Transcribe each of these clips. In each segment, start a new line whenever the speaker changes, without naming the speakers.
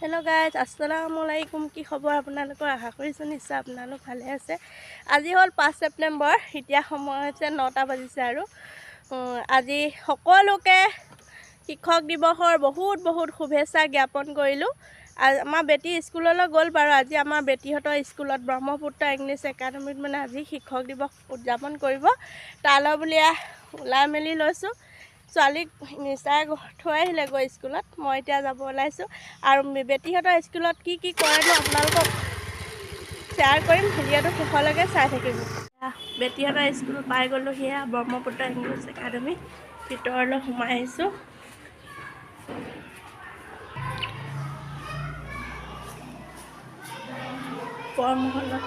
Hello guys अस्सलामु अलैकुम की खबर আপোনালোকৰ আশা কৰিছোঁ নিশ্চয় আপোনালোক ভালে আছে। আজি হ'ল 5 ছেপ্টেম্বৰ, এতিয়া সময় হৈছে 9টা বাজিছে আৰু আজি সকলোকে শিক্ষক দিৱসৰ বহুত শুভেচ্ছা জ্ঞাপন কৰিলোঁ। আমাৰ বেটি স্কুললৈ গ'ল বাৰু। আজি আমাৰ বেটিহঁতৰ স্কুলত ব্ৰহ্মপুত্ৰ ইংলিছ একাডেমীত মানে আজি শিক্ষক দিৱস উদযাপন কৰিব। তালৈ বুলিয়ে ওলাই মেলি লৈছোঁ। ছোৱালীক নিচাই থৈ আহিলেগৈ স্কুলত, মই এতিয়া যাব ওলাইছোঁ আৰু বেটিহঁতৰ স্কুলত কি কৰেনো আপোনালোকক শ্বেয়াৰ কৰিম। ভিডিঅ'টো শেষলৈকে চাই থাকিব। বেটিহঁতৰ স্কুল পাই গ'লোঁ, সেয়া ব্ৰহ্মপুত্ৰ ইংলিছ একাডেমী। ভিতৰলৈ সোমাই আহিছোঁ। কৰ্মশালা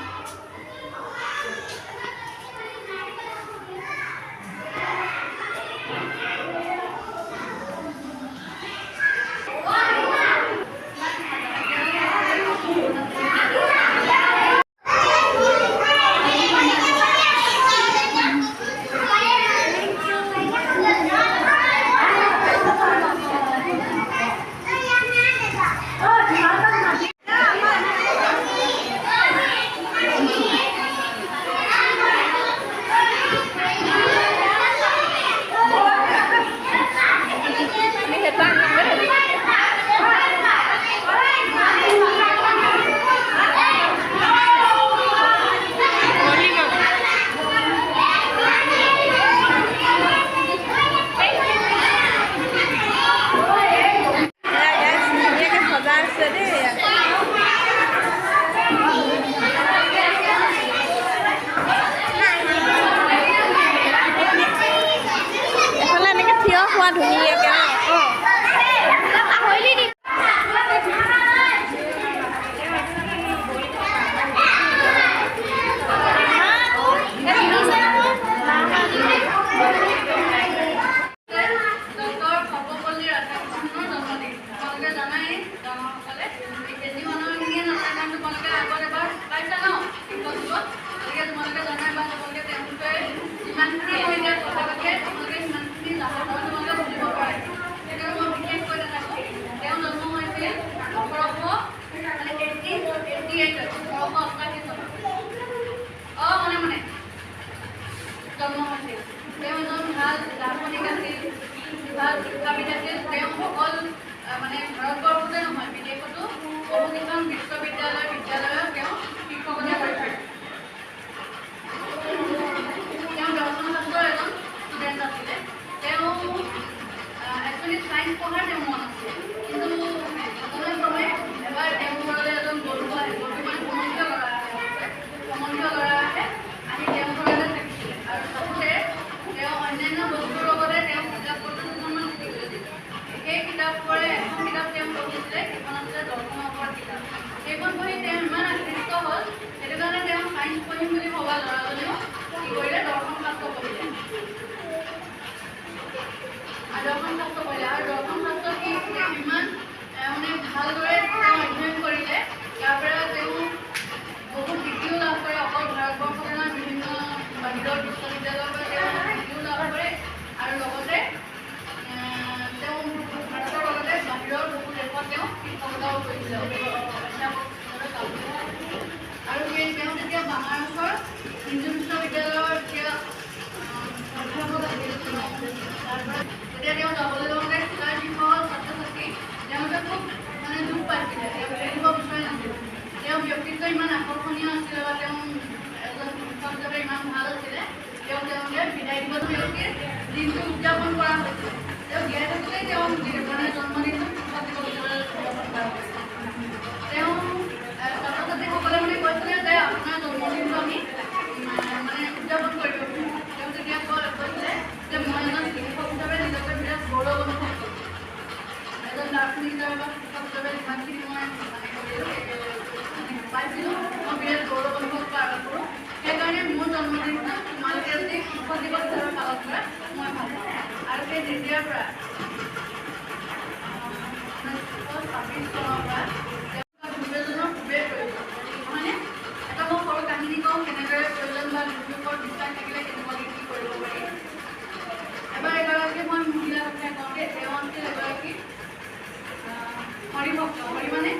হৰিভক্ত হৰি মানে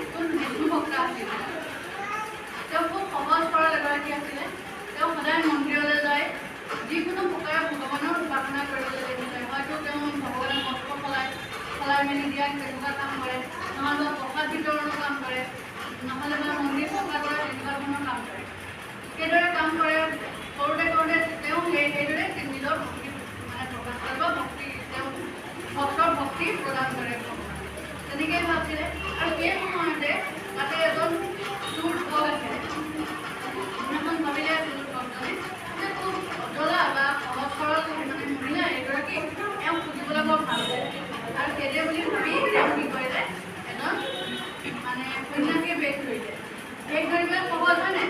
যিকোনো প্ৰকাৰে ভগৱানৰ উপাসনা কৰিব লাগে। হয়তো তেওঁ ভগৱানে বস্ত্ৰ সলাই মেলি দিয়া তেনেকুৱা কাম কৰে, নহ'লে প্ৰসাদ বিতৰণৰ কাম কৰে, নহ'লে বা মন্দিৰ চফা কৰা তেনেকুৱা ধৰণৰ কাম কৰে। সেইদৰে কাম কৰে কৰোঁতে তেওঁ সেইদৰে নিজৰ ভক্তি মানে প্ৰকাশ কৰে বা ভক্তি তেওঁ ভক্তৰ ভক্তি প্ৰদান কৰে। তেনেকৈ ভাবিছিলে আৰু সেই সময়তে তাতে এজন চোৰ ভগ আছিলে। সেইদিনাখন ভাবিলে ভক্তজনে যে খুব অজলা বা সহজ সৰল মানে মহিলা এগৰাকী এওঁক খুজিবলৈ বৰ ভাল পায় আৰু সেইদৰে বুলি ভাবি তেওঁ কি কৰিলে এজন মানে সন্যাসীৰ বেগ ধৰিলে। বেগ ধৰিবলৈ সহজ হয়নে?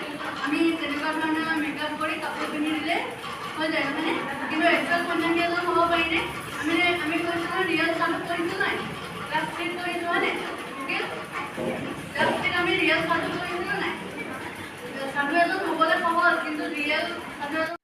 আমি তেনেকুৱা ধৰণৰ মেকআপ কৰি কাপোৰ পিন্ধি দিলে হৈ যায় নহয়নে? কিন্তু একচুৱেল সন্যাসী এজন হ'ব পাৰিনে? আমি কৈছোঁ ৰিয়েল চালু কৰিছোঁ নাই, ক্লাছ 3 কৰিছোঁ হয়নে? ক্লাছ 3 আমি ৰিয়েল চালু কৰিছিলোঁ নাই? সাধু এজন হ'বলৈ সহজ, কিন্তু ৰিয়েল সাধু এজন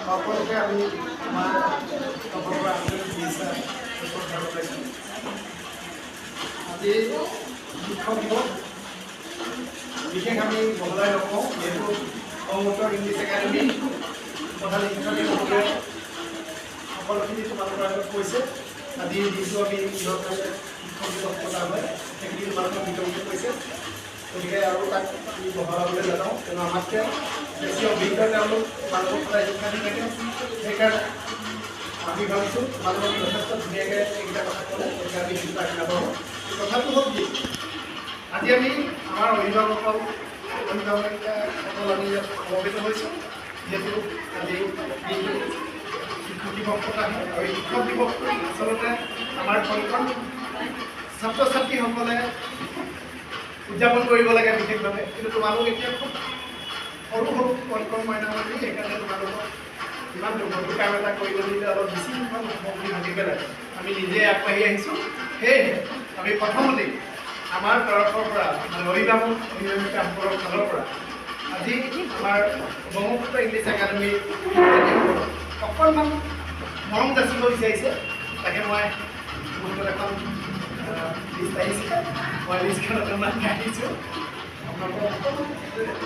সকলোকে আমি আমাৰ পৰা আজি শিক্ষক দিৱস বিশেষ আমি বহলাই নকওঁ, যিহেতু ব্ৰহ্মপুত্ৰ ইংলিছ একাডেমী প্ৰধান শিক্ষকসকলে সকলোখিনি তোমালোকৰ আগত কৈছে। আজি দিনটো আমি কিহৰ কাৰণে শিক্ষক দিৱস পতা হয় সেইখিনি তোমালোকৰ বিতংকে কৈছে। গতিকে আৰু তাক আমি বহলাবলৈ নাযাওঁ, কিয়নো আমাতকৈ বেছি অভিজ্ঞ তেওঁলোক তোমালোকৰ পৰা শিক্ষা দি থাকে। সেইকাৰণে আমি ভাবিছোঁ তোমালোকক যথেষ্ট ধুনীয়াকৈ এইকেইটা কথা ক'লে গতিকে আমি চিন্তা নাপাওঁ। কথাটো হ'ল কি, আজি আমি আমাৰ অভিভাৱকসকল আমি ইয়াত সমবেত হৈছোঁ, যিহেতু আজি দিনটো শিক্ষক দিৱস পতা হয়। আৰু শিক্ষক দিৱসটো আচলতে আমাৰ কণকণ ছাত্ৰ ছাত্ৰীসকলে উদযাপন কৰিব লাগে বিশেষভাৱে, কিন্তু তোমালোক এতিয়া খুব সৰু কণকণ মাইনামতি, সেইকাৰণে তোমালোকক ইমান দুৰ্গতিৰ কাম এটা কৰিব দিলে অলপ বেছি সামগ্ৰী ভাঙি পেলাই আমি নিজে আগবাঢ়ি আহিছোঁ। সেয়েহে আমি প্ৰথমতেই আমাৰ তৰফৰ পৰা মানে অভিভাৱকসকলৰ ফালৰ পৰা আজি আমাৰ ব্ৰহ্মপুত্ৰ ইংলিছ একাডেমী অকণমান মৰম যাচিব বিচাৰিছে। তাকে মই বহুত এখন লিষ্ট আহিছিলে, মই লিষ্টখন অকণমান আহিছোঁ।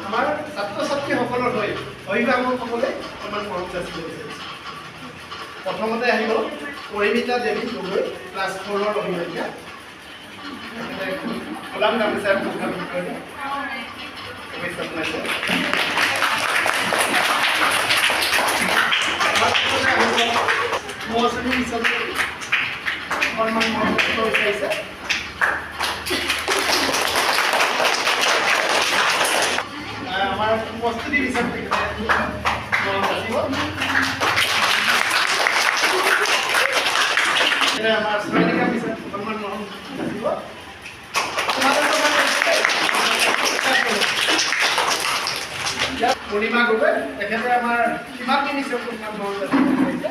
আমাৰ ছাত্ৰ ছাত্ৰীসকলৰ হৈ অভিভাৱকসকলে অকণমান মৰম যাচিব বিচাৰিছে। প্ৰথমতে আহিব পৰিমিতা দেৱী গগৈ, ক্লাছ 4ৰ অভিভাৱিকা। গোলাম গামোচাৰ মুখামুখি কৰিলে শুভেচ্ছা জনাইছে। মৌচুমী হিচাপে সন্মান বিচাৰিছে। আমাৰ প্ৰস্তুতি হিচাপে আমাৰ শ্ৰেণিকা পিছত সন্মান মৰম থাকিব। পূৰ্ণিমা গগৈ, তেখেতে আমাৰ কিমানখিনি নিশ্চয় সন্মান মৰম যাচিছে।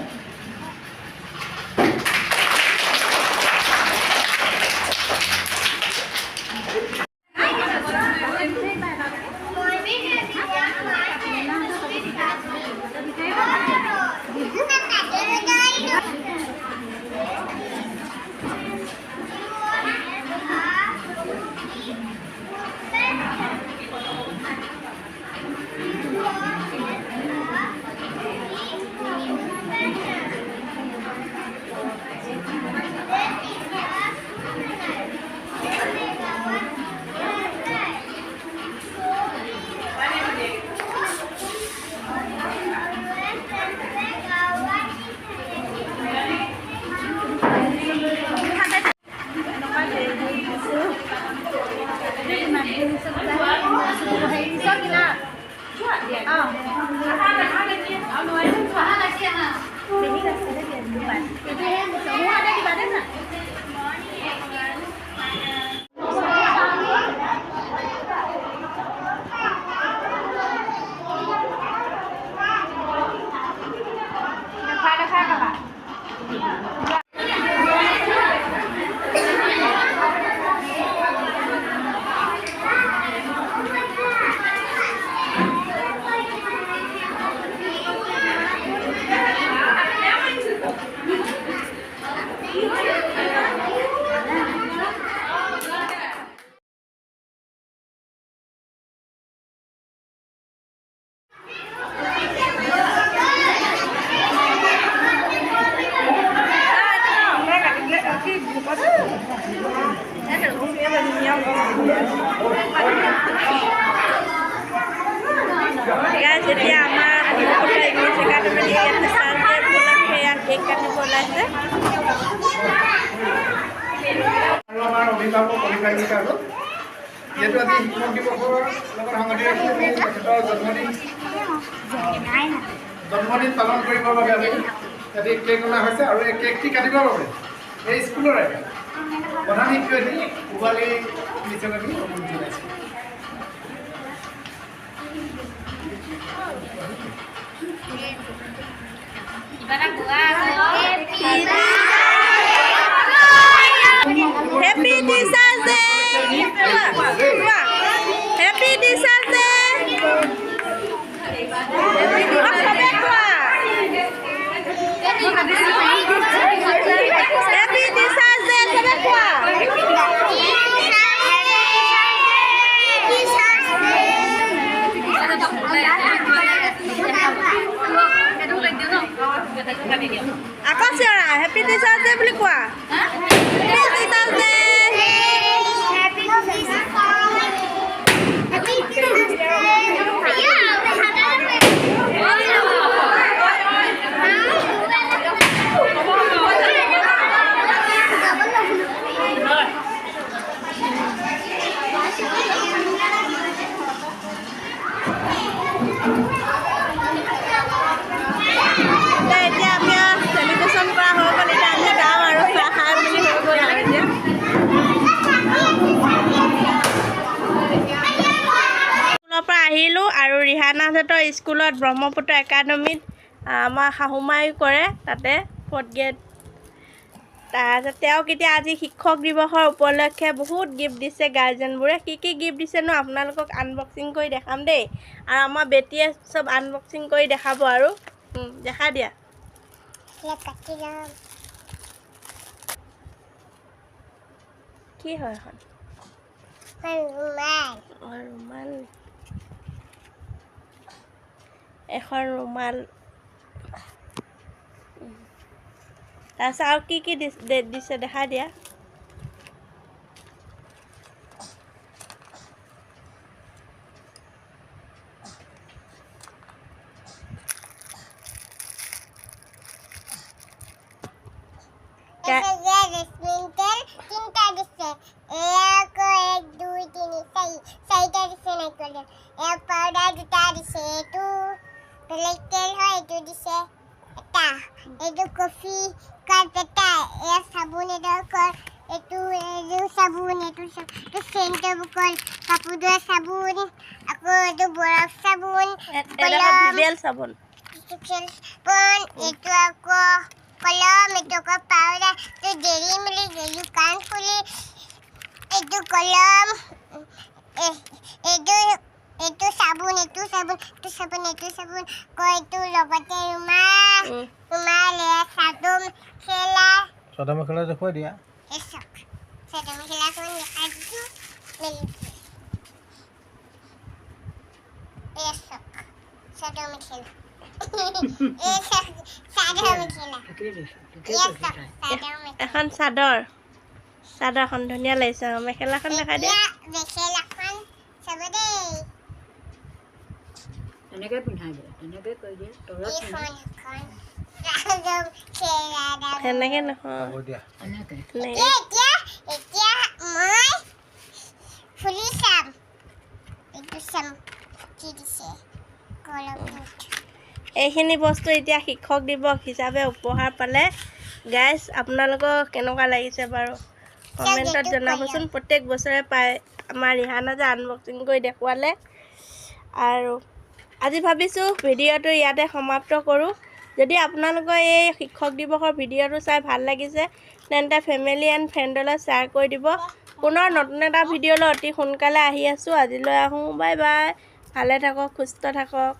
Guys, এতিয়া আমাৰ ব্ৰহ্মপুত্ৰ ইংলিছ একাডেমীত ইয়াতে চাৰ্ভে উপলক্ষে ইয়াত কেক কাটিব ওলাইছে।
আৰু আমাৰ অভিভাৱক অভিভাৱিকা আৰু যিহেতু আজি শিক্ষক দিৱসৰ লগত সংগতি ৰাখি আমি তেখেতৰ জন্মদিন পালন কৰিবৰ বাবে আমি আজি কেক অনা হৈছে আৰু এই কেকটি কাটিবৰ বাবে এই স্কুলৰে প্ৰধান শিক্ষয়িত্ৰী পূবালী নিচগী অনুমতি জনাইছে।
Happy Teachers Day! Happy Teachers Day! Happy Teachers Day! Sabe qual? Apa sih orang? Happy Teachers Day beli kuah? Happy Teachers Day!
Happy Teachers
এতিয়া আমি চেলিব্ৰেশ্যন কৰা হৈ গ'ল, এতিয়া আমি যাম আৰু চাহ খাই মেলি হৈ গ'ল আৰু এতিয়া স্কুলৰ পৰা আহিলোঁ আৰু ৰিহানাহঁতৰ স্কুলত ব্ৰহ্মপুত্ৰ একাডেমীত আমাৰ শাহুমায়ো কৰে তাতে 4th গ্ৰেড। তাৰপিছত তেওঁক এতিয়া আজি শিক্ষক দিৱসৰ উপলক্ষে বহুত গিফ্ট দিছে গাৰ্জেনবোৰে। কি কি গিফ্ট দিছেনো আপোনালোকক আনবক্সিং কৰি দেখাম দেই, আৰু আমাৰ বেটীয়ে চব আনবক্সিং কৰি দেখাব আৰু দেখা দিয়া। কি হয় এখন? ৰুমাল, এখন ৰুমাল। তাৰপিছত আৰু কি কি দিছে দেখা দিয়া।
কফি কাপ এটা চাবোন এইটো চাবোন এইটো চেণ্টাৰ বুকৰ কাপোৰ ধোৱা চাবোন আকৌ এইটো বৰফ চাবোন
চাবোন
এইটো আকৌ কলম এইটো আকৌ পাউডাৰ এইটো দেৰি মিলি দেৰি কাণ ফুলি এইটো কলম এইটো চাবোন এইটো এইটো লগতে ৰুমাল
চাদৰ মেখেলা দেখুৱাই দিয়া।
চাদৰ মেখেলাখন দেখাই দিছোঁ চাদৰ মেখেলা
এখন চাদৰখন ধুনীয়া লাগিছে। মেখেলাখন দেখাই দিয়া।
মেখেলাখন চাব দেই
এনেকে পিন্ধাই দিয়ে, এনেকে কৰি দিয়ে তলত
সেনেকে নহয়,
হ'ব দিয়া।
এনেকে
এতিয়া মই ফুলি চাম এইটো চাম কি দিছে
এইখিনি বস্তু এতিয়া শিক্ষক দিৱস হিচাপে উপহাৰ পালে। গাইজ আপোনালোকক কেনেকুৱা লাগিছে বাৰু কমেণ্টত জনাবচোন। প্ৰত্যেক বছৰে পায় আমাৰ ৰিহানা যে আনবক্সিং কৰি দেখুৱালে। আৰু আজি ভাবিছোঁ ভিডিঅ'টো ইয়াতে সমাপ্ত কৰোঁ। যদি আপোনালোকৰ এই শিক্ষক দিৱসৰ ভিডিঅ'টো চাই ভাল লাগিছে তেন্তে ফেমিলি এণ্ড ফ্ৰেণ্ডলৈ শ্বেয়াৰ কৰি দিব। পুনৰ নতুন এটা ভিডিঅ'লৈ অতি সোনকালে আহি আছোঁ। আজিলৈ আহোঁ, বাই বাই। ভালে থাকক, সুস্থ থাকক।